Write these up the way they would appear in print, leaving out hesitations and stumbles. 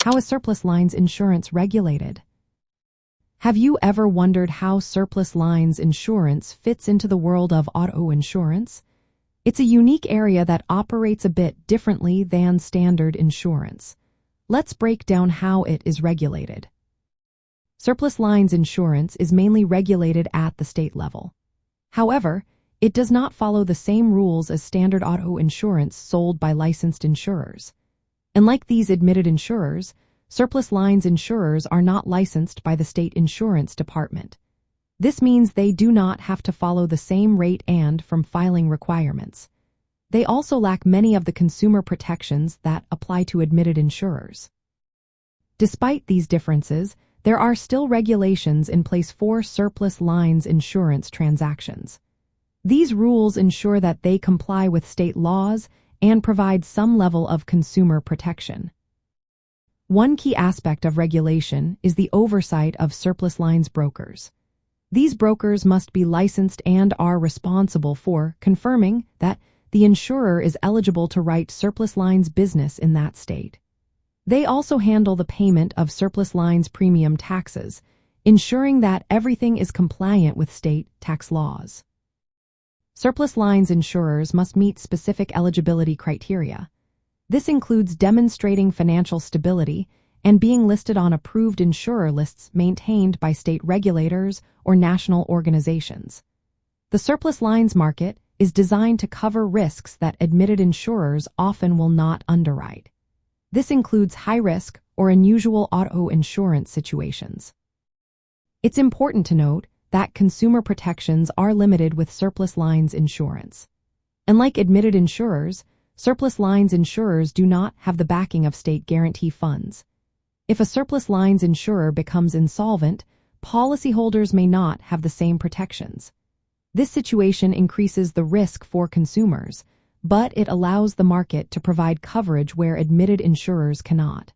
How is surplus lines insurance regulated? Have you ever wondered how surplus lines insurance fits into the world of auto insurance? It's a unique area that operates a bit differently than standard insurance. Let's break down how it is regulated. Surplus lines insurance is mainly regulated at the state level. However, it does not follow the same rules as standard auto insurance sold by licensed insurers. Unlike these admitted insurers, surplus lines insurers are not licensed by the state insurance department. This means they do not have to follow the same rate and from filing requirements. They also lack many of the consumer protections that apply to admitted insurers. Despite these differences, there are still regulations in place for surplus lines insurance transactions. These rules ensure that they comply with state laws and provide some level of consumer protection. One key aspect of regulation is the oversight of surplus lines brokers. These brokers must be licensed and are responsible for confirming that the insurer is eligible to write surplus lines business in that state. They also handle the payment of surplus lines premium taxes, ensuring that everything is compliant with state tax laws. Surplus lines insurers must meet specific eligibility criteria. This includes demonstrating financial stability and being listed on approved insurer lists maintained by state regulators or national organizations. The surplus lines market is designed to cover risks that admitted insurers often will not underwrite. This includes high-risk or unusual auto insurance situations. It's important to note that consumer protections are limited with surplus lines insurance. Unlike admitted insurers, surplus lines insurers do not have the backing of state guarantee funds. If a surplus lines insurer becomes insolvent, policyholders may not have the same protections. This situation increases the risk for consumers, but it allows the market to provide coverage where admitted insurers cannot.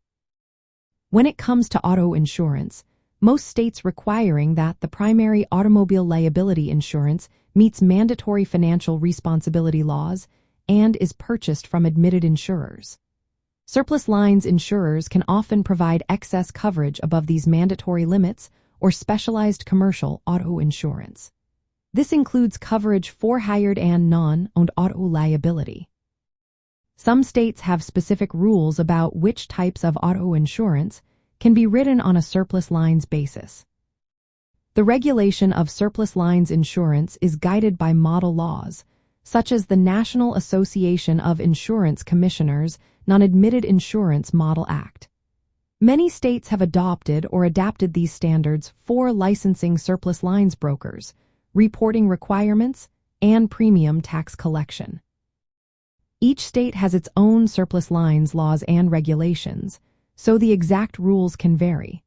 When it comes to auto insurance, most states requiring that the primary automobile liability insurance meets mandatory financial responsibility laws and is purchased from admitted insurers. Surplus lines insurers can often provide excess coverage above these mandatory limits or specialized commercial auto insurance. This includes coverage for hired and non-owned auto liability. Some states have specific rules about which types of auto insurance can be written on a surplus lines basis. The regulation of surplus lines insurance is guided by model laws, such as the National Association of Insurance Commissioners' Non-Admitted Insurance Model Act. Many states have adopted or adapted these standards for licensing surplus lines brokers, reporting requirements, and premium tax collection. Each state has its own surplus lines laws and regulations, so the exact rules can vary.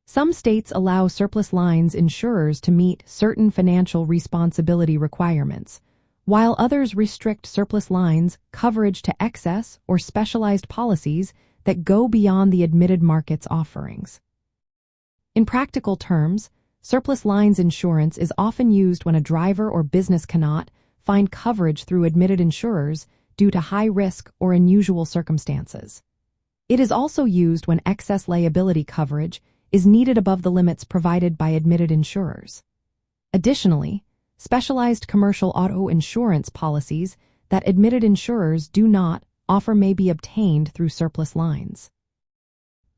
Some states allow surplus lines insurers to meet certain financial responsibility requirements, while others restrict surplus lines coverage to excess or specialized policies that go beyond the admitted market's offerings. In practical terms, surplus lines insurance is often used when a driver or business cannot find coverage through admitted insurers due to high risk or unusual circumstances. It is also used when excess liability coverage is needed above the limits provided by admitted insurers. Additionally, specialized commercial auto insurance policies that admitted insurers do not offer may be obtained through surplus lines.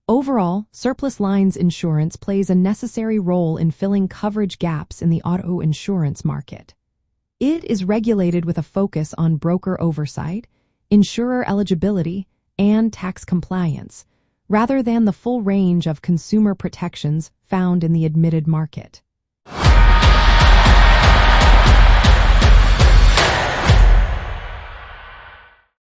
Overall, surplus lines insurance plays a necessary role in filling coverage gaps in the auto insurance market. It is regulated with a focus on broker oversight, insurer eligibility, and tax compliance, rather than the full range of consumer protections found in the admitted market.